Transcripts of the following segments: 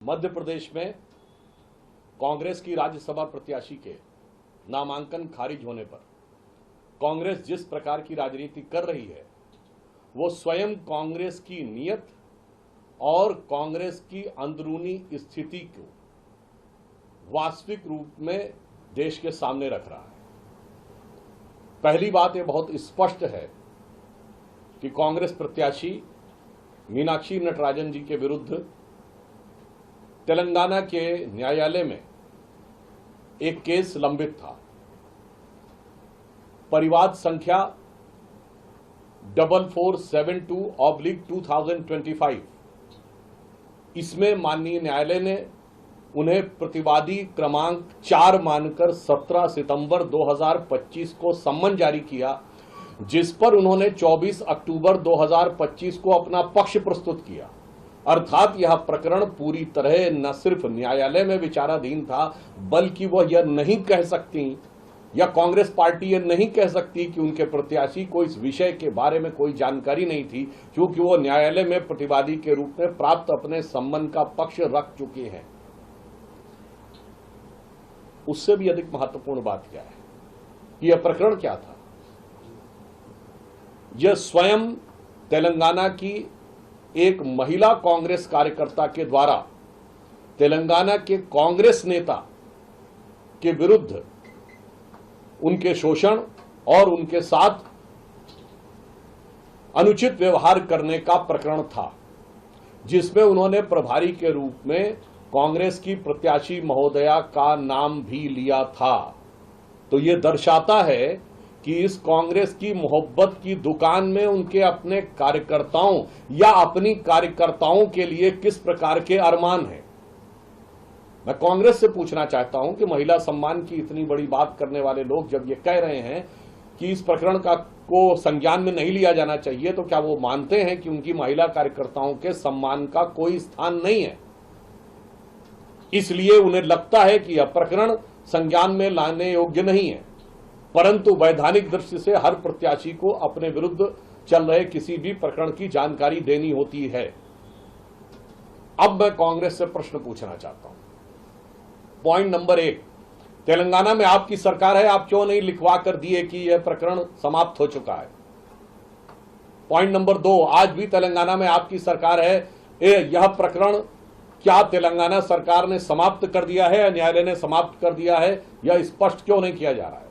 मध्य प्रदेश में कांग्रेस की राज्यसभा प्रत्याशी के नामांकन खारिज होने पर कांग्रेस जिस प्रकार की राजनीति कर रही है वो स्वयं कांग्रेस की नीयत और कांग्रेस की अंदरूनी स्थिति को वास्तविक रूप में देश के सामने रख रहा है। पहली बात ये बहुत स्पष्ट है कि कांग्रेस प्रत्याशी मीनाक्षी नटराजन जी के विरुद्ध तेलंगाना के न्यायालय में एक केस लंबित था। परिवाद संख्या 4472/2025। इसमें माननीय न्यायालय ने उन्हें प्रतिवादी क्रमांक 4 मानकर 17 सितंबर 2025 को सम्मन जारी किया, जिस पर उन्होंने 24 अक्टूबर 2025 को अपना पक्ष प्रस्तुत किया। अर्थात यह प्रकरण पूरी तरह न सिर्फ न्यायालय में विचाराधीन था, बल्कि वह यह नहीं कह सकती या कांग्रेस पार्टी यह नहीं कह सकती कि उनके प्रत्याशी को इस विषय के बारे में कोई जानकारी नहीं थी, क्योंकि वो न्यायालय में प्रतिवादी के रूप में प्राप्त अपने सम्मन का पक्ष रख चुके हैं। उससे भी अधिक महत्वपूर्ण बात क्या है कि यह प्रकरण क्या था। यह स्वयं तेलंगाना की एक महिला कांग्रेस कार्यकर्ता के द्वारा तेलंगाना के कांग्रेस नेता के विरुद्ध उनके शोषण और उनके साथ अनुचित व्यवहार करने का प्रकरण था, जिसमें उन्होंने प्रभारी के रूप में कांग्रेस की प्रत्याशी महोदया का नाम भी लिया था। तो यह दर्शाता है कि इस कांग्रेस की मोहब्बत की दुकान में उनके अपने कार्यकर्ताओं या अपनी कार्यकर्ताओं के लिए किस प्रकार के अरमान हैं। मैं कांग्रेस से पूछना चाहता हूं कि महिला सम्मान की इतनी बड़ी बात करने वाले लोग जब ये कह रहे हैं कि इस प्रकरण को संज्ञान में नहीं लिया जाना चाहिए, तो क्या वो मानते हैं कि उनकी महिला कार्यकर्ताओं के सम्मान का कोई स्थान नहीं है, इसलिए उन्हें लगता है कि यह प्रकरण संज्ञान में लाने योग्य नहीं है। परंतु वैधानिक दृष्टि से हर प्रत्याशी को अपने विरुद्ध चल रहे किसी भी प्रकरण की जानकारी देनी होती है। अब मैं कांग्रेस से प्रश्न पूछना चाहता हूं। पॉइंट नंबर 1, तेलंगाना में आपकी सरकार है, आप क्यों नहीं लिखवा कर दिए कि यह प्रकरण समाप्त हो चुका है। पॉइंट नंबर 2, आज भी तेलंगाना में आपकी सरकार है, यह प्रकरण क्या तेलंगाना सरकार ने समाप्त कर दिया है या न्यायालय ने समाप्त कर दिया है, यह स्पष्ट क्यों नहीं किया जा रहा है।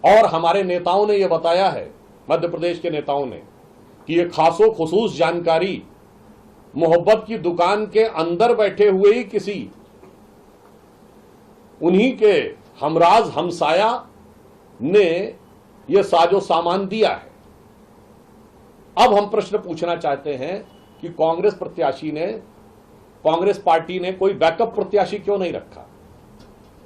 और हमारे नेताओं ने यह बताया है, मध्य प्रदेश के नेताओं ने, कि यह खासो खुसूस जानकारी मोहब्बत की दुकान के अंदर बैठे हुए ही किसी उन्हीं के हमराज हमसाया ने यह साजो सामान दिया है। अब हम प्रश्न पूछना चाहते हैं कि कांग्रेस प्रत्याशी ने, कांग्रेस पार्टी ने कोई बैकअप प्रत्याशी क्यों नहीं रखा।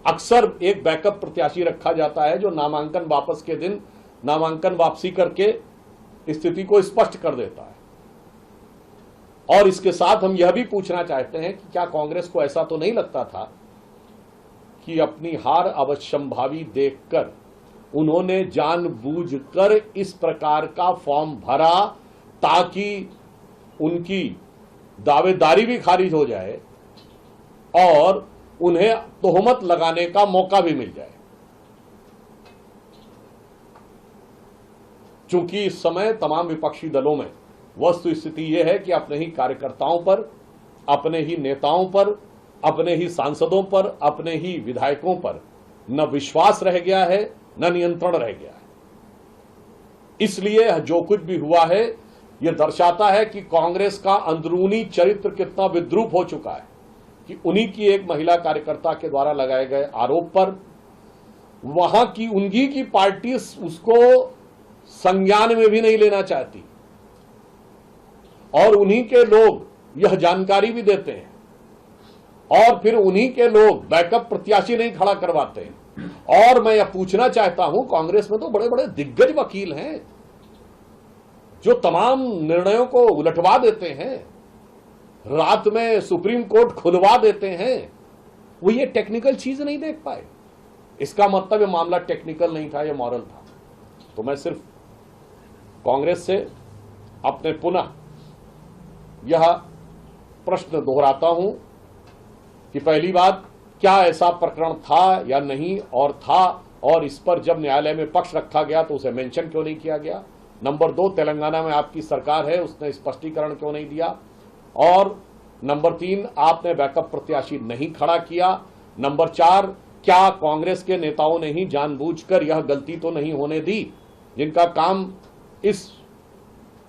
अक्सर एक बैकअप प्रत्याशी रखा जाता है जो नामांकन वापस के दिन नामांकन वापसी करके स्थिति को स्पष्ट कर देता है। और इसके साथ हम यह भी पूछना चाहते हैं कि क्या कांग्रेस को ऐसा तो नहीं लगता था कि अपनी हार अवश्यंभावी देखकर उन्होंने जानबूझकर इस प्रकार का फॉर्म भरा ताकि उनकी दावेदारी भी खारिज हो जाए और उन्हें तोहमत लगाने का मौका भी मिल जाए। चूंकि इस समय तमाम विपक्षी दलों में वस्तु स्थिति यह है कि अपने ही कार्यकर्ताओं पर, अपने ही नेताओं पर, अपने ही सांसदों पर, अपने ही विधायकों पर न विश्वास रह गया है, न नियंत्रण रह गया है। इसलिए जो कुछ भी हुआ है यह दर्शाता है कि कांग्रेस का अंदरूनी चरित्र कितना विद्रूप हो चुका है कि उन्हीं की एक महिला कार्यकर्ता के द्वारा लगाए गए आरोप पर वहां की उन्हीं की पार्टी उसको संज्ञान में भी नहीं लेना चाहती और उन्हीं के लोग यह जानकारी भी देते हैं और फिर उन्हीं के लोग बैकअप प्रत्याशी नहीं खड़ा करवाते हैं। और मैं यह पूछना चाहता हूं, कांग्रेस में तो बड़े बड़े दिग्गज वकील हैं जो तमाम निर्णयों को उलटवा देते हैं, रात में सुप्रीम कोर्ट खुलवा देते हैं, वो ये टेक्निकल चीज नहीं देख पाए। इसका मतलब ये मामला टेक्निकल नहीं था, ये मॉरल था। तो मैं सिर्फ कांग्रेस से अपने पुनः यह प्रश्न दोहराता हूं कि पहली बात, क्या ऐसा प्रकरण था या नहीं, और था, और इस पर जब न्यायालय में पक्ष रखा गया तो उसे मेंशन क्यों नहीं किया गया। नंबर 2, तेलंगाना में आपकी सरकार है, उसने स्पष्टीकरण क्यों नहीं दिया। और नंबर 3, आपने बैकअप प्रत्याशी नहीं खड़ा किया। नंबर 4, क्या कांग्रेस के नेताओं ने ही जानबूझकर यह गलती तो नहीं होने दी, जिनका काम इस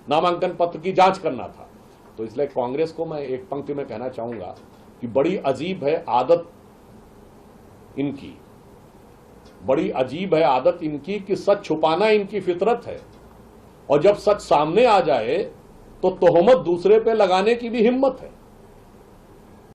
नामांकन पत्र की जांच करना था। तो इसलिए कांग्रेस को मैं एक पंक्ति में कहना चाहूंगा कि बड़ी अजीब है आदत इनकी, बड़ी अजीब है आदत इनकी कि सच छुपाना इनकी फितरत है, और जब सच सामने आ जाए तो तोहमत दूसरे पे लगाने की भी हिम्मत है।